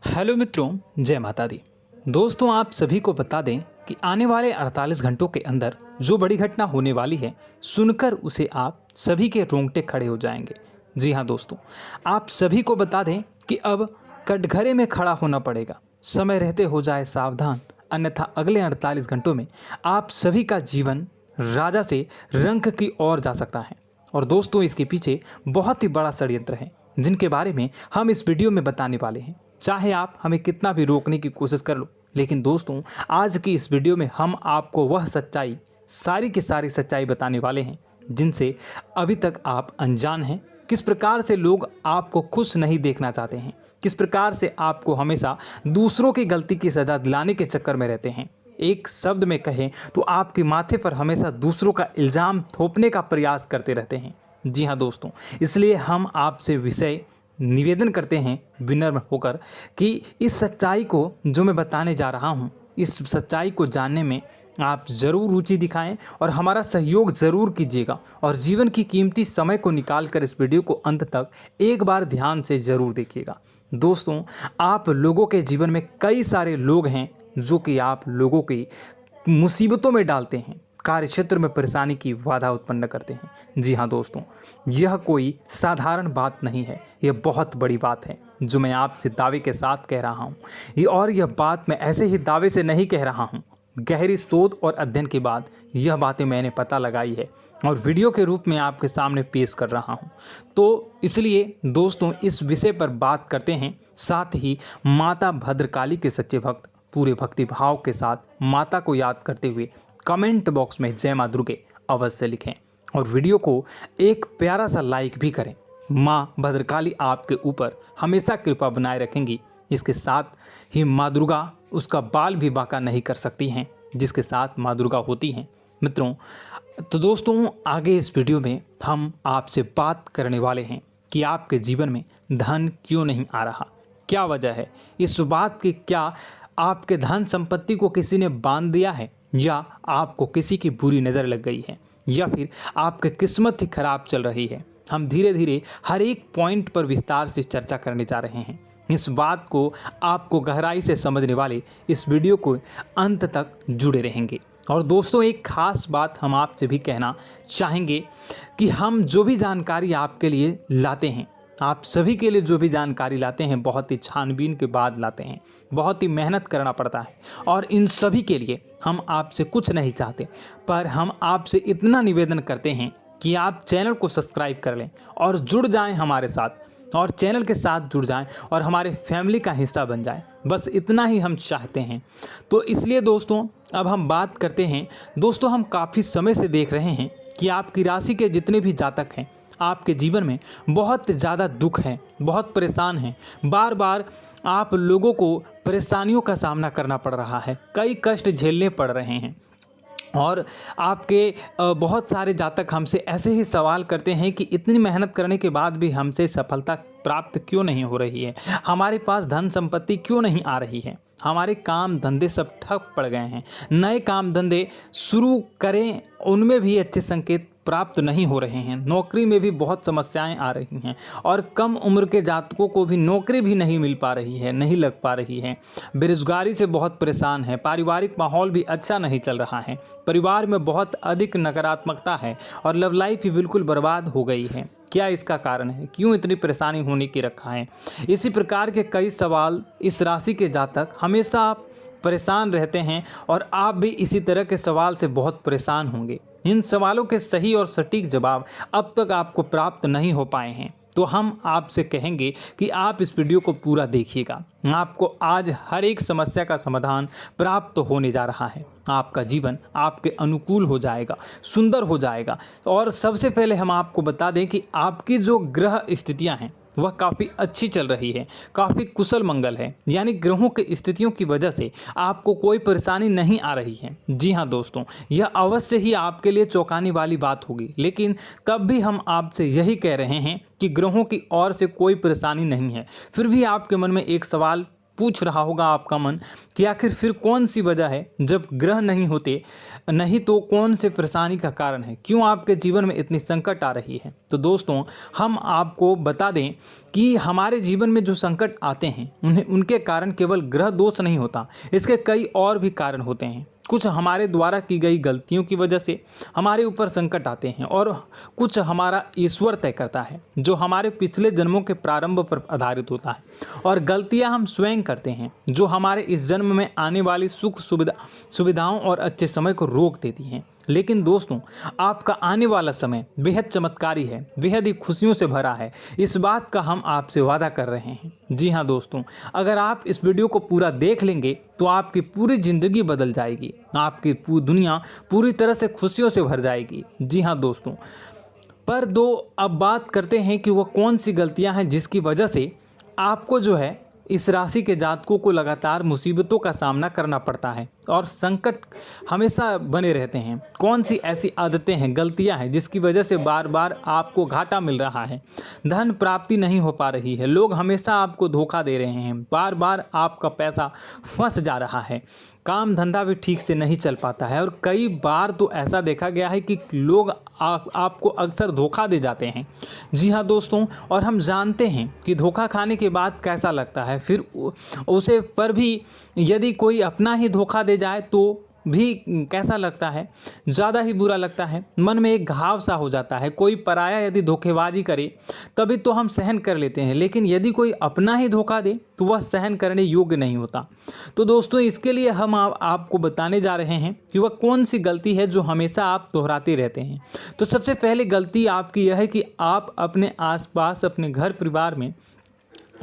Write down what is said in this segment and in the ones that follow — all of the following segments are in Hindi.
हेलो मित्रों, जय माता दी। दोस्तों, आप सभी को बता दें कि आने वाले 48 घंटों के अंदर जो बड़ी घटना होने वाली है, सुनकर उसे आप सभी के रोंगटे खड़े हो जाएंगे। जी हाँ दोस्तों, आप सभी को बता दें कि अब कटघरे में खड़ा होना पड़ेगा। समय रहते हो जाए सावधान, अन्यथा अगले 48 घंटों में आप सभी का जीवन राजा से रंक की ओर जा सकता है। और दोस्तों, इसके पीछे बहुत ही बड़ा षड्यंत्र है, जिनके बारे में हम इस वीडियो में बताने वाले हैं। चाहे आप हमें कितना भी रोकने की कोशिश कर लो, लेकिन दोस्तों, आज की इस वीडियो में हम आपको वह सच्चाई, सारी की सारी सच्चाई बताने वाले हैं जिनसे अभी तक आप अनजान हैं। किस प्रकार से लोग आपको खुश नहीं देखना चाहते हैं, किस प्रकार से आपको हमेशा दूसरों की गलती की सज़ा दिलाने के चक्कर में रहते हैं। एक शब्द में कहें तो आपके माथे पर हमेशा दूसरों का इल्ज़ाम थोपने का प्रयास करते रहते हैं। जी हाँ दोस्तों, इसलिए हम आपसे विषय निवेदन करते हैं विनम्र होकर कि इस सच्चाई को जो मैं बताने जा रहा हूँ, इस सच्चाई को जानने में आप ज़रूर रुचि दिखाएं और हमारा सहयोग ज़रूर कीजिएगा। और जीवन की कीमती समय को निकाल कर इस वीडियो को अंत तक एक बार ध्यान से ज़रूर देखिएगा। दोस्तों, आप लोगों के जीवन में कई सारे लोग हैं जो कि आप लोगों की मुसीबतों में डालते हैं, कार्य क्षेत्र में परेशानी की बाधा उत्पन्न करते हैं। जी हाँ दोस्तों, यह कोई साधारण बात नहीं है, यह बहुत बड़ी बात है जो मैं आपसे दावे के साथ कह रहा हूँ। और यह बात मैं ऐसे ही दावे से नहीं कह रहा हूँ, गहरी शोध और अध्ययन के बाद यह बातें मैंने पता लगाई है और वीडियो के रूप में आपके सामने पेश कर रहा हूँ। तो इसलिए दोस्तों, इस विषय पर बात करते हैं। साथ ही माता भद्रकाली के सच्चे भक्त पूरे भक्ति भाव के साथ माता को याद करते हुए कमेंट बॉक्स में जय मां दुर्गे अवश्य लिखें और वीडियो को एक प्यारा सा लाइक भी करें। माँ भद्रकाली आपके ऊपर हमेशा कृपा बनाए रखेंगी। इसके साथ ही माँ दुर्गा उसका बाल भी बांका नहीं कर सकती हैं, जिसके साथ माँ दुर्गा होती हैं। मित्रों, तो दोस्तों, आगे इस वीडियो में हम आपसे बात करने वाले हैं कि आपके जीवन में धन क्यों नहीं आ रहा, क्या वजह है इस बात की। क्या आपके धन संपत्ति को किसी ने बांध दिया है, या आपको किसी की बुरी नज़र लग गई है, या फिर आपकी किस्मत ही खराब चल रही है। हम धीरे धीरे हर एक पॉइंट पर विस्तार से चर्चा करने जा रहे हैं। इस बात को आपको गहराई से समझने वाले इस वीडियो को अंत तक जुड़े रहेंगे। और दोस्तों, एक खास बात हम आपसे भी कहना चाहेंगे कि हम जो भी जानकारी आपके लिए लाते हैं, आप सभी के लिए जो भी जानकारी लाते हैं, बहुत ही छानबीन के बाद लाते हैं, बहुत ही मेहनत करना पड़ता है। और इन सभी के लिए हम आपसे कुछ नहीं चाहते, पर हम आपसे इतना निवेदन करते हैं कि आप चैनल को सब्सक्राइब कर लें और जुड़ जाएं हमारे साथ, और चैनल के साथ जुड़ जाएं और हमारे फैमिली का हिस्सा बन जाएं। बस इतना ही हम चाहते हैं। तो इसलिए दोस्तों, अब हम बात करते हैं। दोस्तों, हम काफ़ी समय से देख रहे हैं कि आपकी राशि के जितने भी जातक हैं, आपके जीवन में बहुत ज़्यादा दुख है, बहुत परेशान हैं। बार बार आप लोगों को परेशानियों का सामना करना पड़ रहा है, कई कष्ट झेलने पड़ रहे हैं। और आपके बहुत सारे जातक हमसे ऐसे ही सवाल करते हैं कि इतनी मेहनत करने के बाद भी हमसे सफलता प्राप्त क्यों नहीं हो रही है, हमारे पास धन संपत्ति क्यों नहीं आ रही है, हमारे काम धंधे सब ठप पड़ गए हैं, नए काम धंधे शुरू करें उनमें भी अच्छे संकेत प्राप्त नहीं हो रहे हैं, नौकरी में भी बहुत समस्याएं आ रही हैं, और कम उम्र के जातकों को भी नौकरी भी नहीं मिल पा रही है, नहीं लग पा रही है, बेरोजगारी से बहुत परेशान है, पारिवारिक माहौल भी अच्छा नहीं चल रहा है, परिवार में बहुत अधिक नकारात्मकता है और लव लाइफ भी बिल्कुल बर्बाद हो गई है। क्या इसका कारण है, क्यों इतनी परेशानी होने की रखा है? इसी प्रकार के कई सवाल इस राशि के जातक हमेशा परेशान रहते हैं, और आप भी इसी तरह के सवाल से बहुत परेशान होंगे। इन सवालों के सही और सटीक जवाब अब तक आपको प्राप्त नहीं हो पाए हैं, तो हम आपसे कहेंगे कि आप इस वीडियो को पूरा देखिएगा। आपको आज हर एक समस्या का समाधान प्राप्त होने जा रहा है। आपका जीवन आपके अनुकूल हो जाएगा, सुंदर हो जाएगा। और सबसे पहले हम आपको बता दें कि आपकी जो ग्रह स्थितियां हैं वह काफ़ी अच्छी चल रही है, काफ़ी कुशल मंगल है, यानी ग्रहों की स्थितियों की वजह से आपको कोई परेशानी नहीं आ रही है। जी हाँ दोस्तों, यह अवश्य ही आपके लिए चौंकाने वाली बात होगी, लेकिन तब भी हम आपसे यही कह रहे हैं कि ग्रहों की ओर से कोई परेशानी नहीं है। फिर भी आपके मन में एक सवाल पूछ रहा होगा आपका मन कि आखिर फिर कौन सी वजह है, जब ग्रह नहीं होते नहीं तो कौन से परेशानी का कारण है, क्यों आपके जीवन में इतनी संकट आ रही है। तो दोस्तों हम आपको बता दें कि हमारे जीवन में जो संकट आते हैं उनके कारण केवल ग्रह दोष नहीं होता, इसके कई और भी कारण होते हैं। कुछ हमारे द्वारा की गई गलतियों की वजह से हमारे ऊपर संकट आते हैं और कुछ हमारा ईश्वर तय करता है, जो हमारे पिछले जन्मों के प्रारंभ पर आधारित होता है। और गलतियां हम स्वयं करते हैं, जो हमारे इस जन्म में आने वाली सुख सुविधाओं और अच्छे समय को रोक देती हैं। लेकिन दोस्तों आपका आने वाला समय बेहद चमत्कारी है, बेहद ही खुशियों से भरा है, इस बात का हम आपसे वादा कर रहे हैं। जी हाँ दोस्तों, अगर आप इस वीडियो को पूरा देख लेंगे तो आपकी पूरी ज़िंदगी बदल जाएगी, आपकी पूरी दुनिया पूरी तरह से खुशियों से भर जाएगी। जी हाँ दोस्तों, पर अब बात करते हैं कि वह कौन सी गलतियां हैं जिसकी वजह से आपको जो है इस राशि के जातकों को लगातार मुसीबतों का सामना करना पड़ता है और संकट हमेशा बने रहते हैं। कौन सी ऐसी आदतें हैं, गलतियां हैं जिसकी वजह से बार बार आपको घाटा मिल रहा है, धन प्राप्ति नहीं हो पा रही है, लोग हमेशा आपको धोखा दे रहे हैं, बार बार आपका पैसा फंस जा रहा है, काम धंधा भी ठीक से नहीं चल पाता है और कई बार तो ऐसा देखा गया है कि लोग आपको अक्सर धोखा दे जाते हैं। जी हाँ दोस्तों, और हम जानते हैं कि धोखा खाने के बाद कैसा लगता है, फिर उसे पर भी यदि कोई अपना ही धोखा दे जाए तो भी कैसा लगता है, ज़्यादा ही बुरा लगता है, मन में एक घाव सा हो जाता है। कोई पराया यदि धोखेबाजी करे तभी तो हम सहन कर लेते हैं, लेकिन यदि कोई अपना ही धोखा दे तो वह सहन करने योग्य नहीं होता। तो दोस्तों इसके लिए हम आपको बताने जा रहे हैं कि वह कौन सी गलती है जो हमेशा आप दोहराते रहते हैं। तो सबसे पहले गलती आपकी यह है कि आप अपने आसपास, अपने घर परिवार में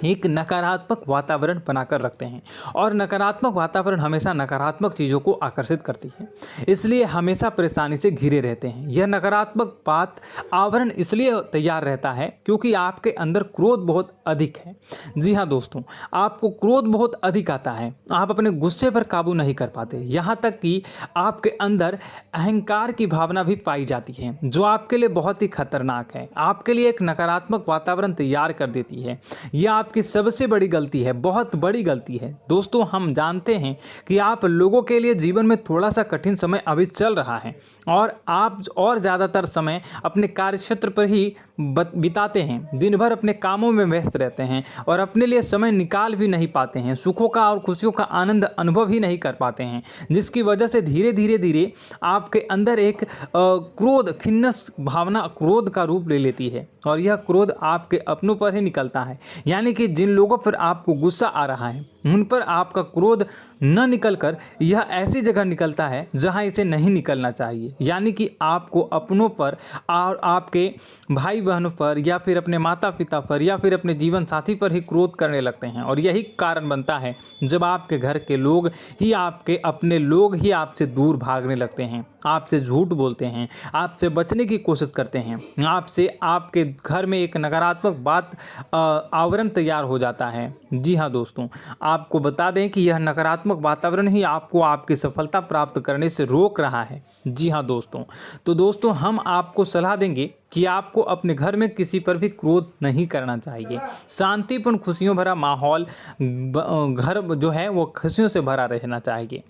एक नकारात्मक वातावरण बनाकर रखते हैं और नकारात्मक वातावरण हमेशा नकारात्मक चीज़ों को आकर्षित करती है, इसलिए हमेशा परेशानी से घिरे रहते हैं। यह नकारात्मक आवरण इसलिए तैयार रहता है क्योंकि आपके अंदर क्रोध बहुत अधिक है। जी हाँ दोस्तों, आपको क्रोध बहुत अधिक आता है, आप अपने गुस्से पर काबू नहीं कर पाते, यहाँ तक कि आपके अंदर अहंकार की भावना भी पाई जाती है, जो आपके लिए बहुत ही खतरनाक है, आपके लिए एक नकारात्मक वातावरण तैयार कर देती है। यह आपकी सबसे बड़ी गलती है, बहुत बड़ी गलती है। दोस्तों हम जानते हैं कि आप लोगों के लिए जीवन में थोड़ा सा कठिन समय अभी चल रहा है और आप और ज़्यादातर समय अपने कार्यक्षेत्र पर ही बिताते हैं, दिन भर अपने कामों में व्यस्त रहते हैं और अपने लिए समय निकाल भी नहीं पाते हैं, सुखों का और खुशियों का आनंद अनुभव ही नहीं कर पाते हैं, जिसकी वजह से धीरे धीरे आपके अंदर एक क्रोध, खिन्नस भावना क्रोध का रूप ले लेती है और यह क्रोध आपके अपनों पर ही निकलता है। यानी कि जिन लोगों पर आपको गुस्सा आ रहा है उन पर आपका क्रोध न निकलकर यह ऐसी जगह निकलता है जहां इसे नहीं निकलना चाहिए। यानी कि आपको अपनों पर और आपके भाई बहनों पर या फिर अपने माता पिता पर या फिर अपने जीवन साथी पर ही क्रोध करने लगते हैं और यही कारण बनता है जब आपके घर के लोग ही, आपके अपने लोग ही आपसे दूर भागने लगते हैं, आपसे झूठ बोलते हैं, आपसे बचने की कोशिश करते हैं, आपके घर में एक नकारात्मक आवरण तैयार हो जाता है। जी हाँ दोस्तों, आपको बता दें कि यह नकारात्मक वातावरण ही आपको आपकी सफलता प्राप्त करने से रोक रहा है। जी हाँ दोस्तों, तो दोस्तों हम आपको सलाह देंगे कि आपको अपने घर में किसी पर भी क्रोध नहीं करना चाहिए। शांतिपूर्ण खुशियों भरा माहौल, घर जो है वो खुशियों से भरा रहना चाहिए।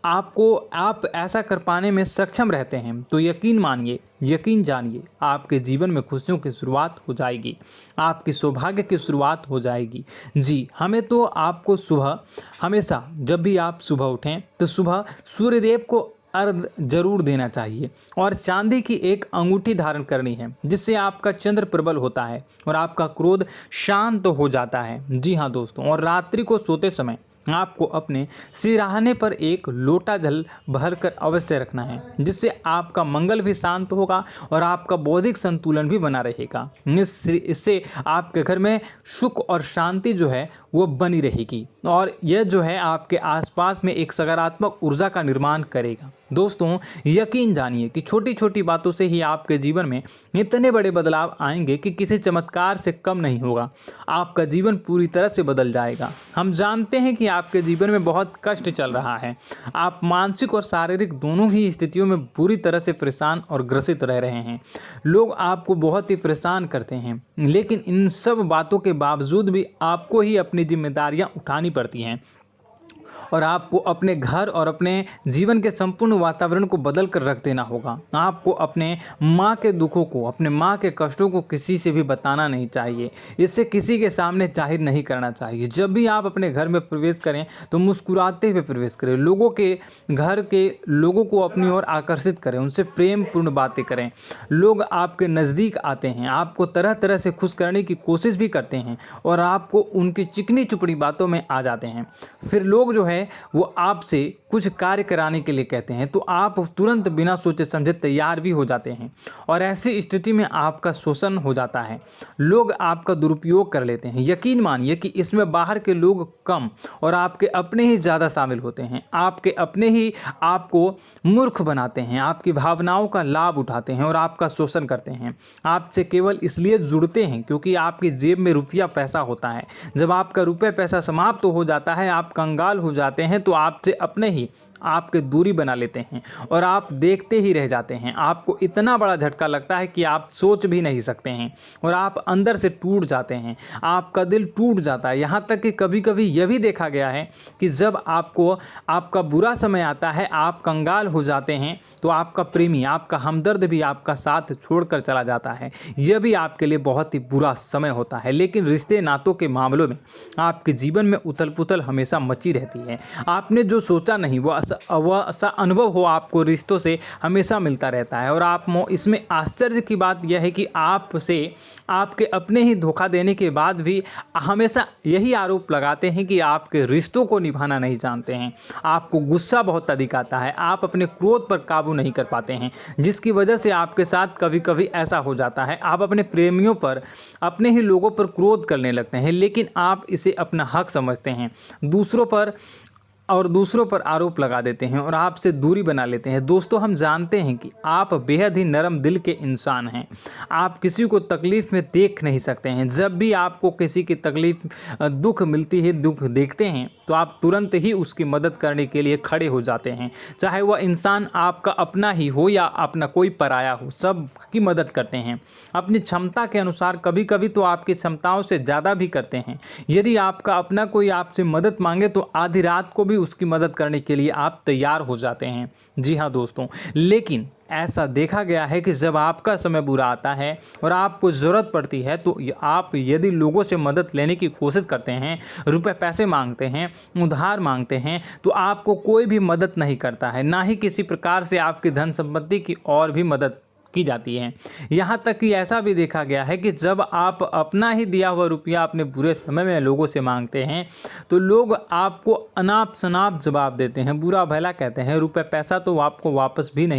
आप ऐसा कर पाने में सक्षम रहते हैं तो यकीन मानिए, यकीन जानिए, आपके जीवन में खुशियों की शुरुआत हो जाएगी, आपकी सौभाग्य की शुरुआत हो जाएगी। जी, हमें तो आपको सुबह, हमेशा जब भी आप सुबह उठें तो सुबह सूर्यदेव को अर्घ जरूर देना चाहिए और चांदी की एक अंगूठी धारण करनी है, जिससे आपका चंद्र प्रबल होता है और आपका क्रोध शांत हो जाता है। जी हाँ दोस्तों, और रात्रि को सोते समय आपको अपने सिरहाने पर एक लोटा जल भरकर अवश्य रखना है, जिससे आपका मंगल भी शांत होगा और आपका बौद्धिक संतुलन भी बना रहेगा। इससे आपके घर में सुख और शांति जो है वो बनी रहेगी और यह जो है आपके आसपास में एक सकारात्मक ऊर्जा का निर्माण करेगा। दोस्तों यकीन जानिए कि छोटी छोटी बातों से ही आपके जीवन में इतने बड़े बदलाव आएंगे कि किसी चमत्कार से कम नहीं होगा, आपका जीवन पूरी तरह से बदल जाएगा। हम जानते हैं कि आपके जीवन में बहुत कष्ट चल रहा है। आप मानसिक और शारीरिक दोनों ही स्थितियों में बुरी तरह से परेशान और ग्रसित रह रहे हैं। लोग आपको बहुत ही परेशान करते हैं, लेकिन इन सब बातों के बावजूद भी आपको ही अपनी जिम्मेदारियां उठानी पड़ती हैं और आपको अपने घर और अपने जीवन के संपूर्ण वातावरण को बदल कर रख देना होगा। आपको अपने माँ के दुखों को, अपने माँ के कष्टों को किसी से भी बताना नहीं चाहिए। इससे किसी के सामने जाहिर नहीं करना चाहिए। जब भी आप अपने घर में प्रवेश करें तो मुस्कुराते हुए प्रवेश करें। लोगों के घर के लोगों को अपनी ओर आकर्षित करें, उनसे प्रेमपूर्ण बातें करें। लोग आपके नज़दीक आते हैं, आपको तरह तरह से खुश करने की कोशिश भी करते हैं और आपको उनकी चिकनी चुपड़ी बातों में आ जाते हैं। फिर लोग जो है वो आपसे कुछ कार्य कराने के लिए कहते हैं तो आप तुरंत बिना सोचे समझे तैयार भी हो जाते हैं और ऐसी स्थिति में आपका शोषण हो जाता है। लोग आपका दुरुपयोग कर लेते हैं। यकीन मानिए कि इसमें बाहर के लोग कम और आपके अपने ही ज़्यादा शामिल होते हैं। आपके अपने ही आपको मूर्ख बनाते हैं, आपकी भावनाओं का लाभ उठाते हैं और आपका शोषण करते हैं। आपसे केवल इसलिए जुड़ते हैं क्योंकि आपकी जेब में रुपया पैसा होता है। जब आपका रुपया पैसा समाप्त हो जाता है, आप कंगाल हो जाते हैं तो आपसे अपने ही आपके दूरी बना लेते हैं और आप देखते ही रह जाते हैं। आपको इतना बड़ा झटका लगता है कि आप सोच भी नहीं सकते हैं और आप अंदर से टूट जाते हैं। आपका दिल टूट जाता है। यहाँ तक कि कभी कभी यह भी देखा गया है कि जब आपको आपका बुरा समय आता है, आप कंगाल हो जाते हैं तो आपका प्रेमी, आपका हमदर्द भी आपका साथ छोड़कर चला जाता है। यह भी आपके लिए बहुत ही बुरा समय होता है। लेकिन रिश्ते नातों के मामलों में आपके जीवन में उथल पुथल हमेशा मची रहती है। आपने जो सोचा नहीं वह ऐसा अनुभव हो आपको रिश्तों से हमेशा मिलता रहता है। और आप इसमें आश्चर्य की बात यह है कि आपसे आपके अपने ही धोखा देने के बाद भी हमेशा यही आरोप लगाते हैं कि आपके रिश्तों को निभाना नहीं जानते हैं। आपको गुस्सा बहुत अधिक आता है, आप अपने क्रोध पर काबू नहीं कर पाते हैं, जिसकी वजह से आपके साथ कभी कभी ऐसा हो जाता है आप अपने प्रेमियों पर, अपने ही लोगों पर क्रोध करने लगते हैं। लेकिन आप इसे अपना हक समझते हैं, दूसरों पर आरोप लगा देते हैं और आपसे दूरी बना लेते हैं। दोस्तों, हम जानते हैं कि आप बेहद ही नरम दिल के इंसान हैं। आप किसी को तकलीफ़ में देख नहीं सकते हैं। जब भी आपको किसी की तकलीफ़, दुख मिलती है, दुख देखते हैं तो आप तुरंत ही उसकी मदद करने के लिए खड़े हो जाते हैं। चाहे वह इंसान आपका अपना ही हो या अपना कोई पराया हो, सब की मदद करते हैं अपनी क्षमता के अनुसार। कभी कभी तो आपकी क्षमताओं से ज़्यादा भी करते हैं। यदि आपका अपना कोई आपसे मदद मांगे तो आधी रात को भी उसकी मदद करने के लिए आप तैयार हो जाते हैं। जी हाँ दोस्तों, लेकिन ऐसा देखा गया है कि जब आपका समय बुरा आता है और आपको ज़रूरत पड़ती है तो आप यदि लोगों से मदद लेने की कोशिश करते हैं, रुपए पैसे मांगते हैं, उधार मांगते हैं, तो आपको कोई भी मदद नहीं करता है। ना ही किसी प्रकार से आपकी धन संपत्ति की और भी मदद की जाती है। यहाँ तक कि ऐसा भी देखा गया है कि जब आप अपना ही दिया हुआ रुपया अपने बुरे समय में लोगों से मांगते हैं तो लोग आपको अनाप शनाप जवाब देते हैं, बुरा भला कहते हैं। रुपये पैसा तो आपको वापस भी नहीं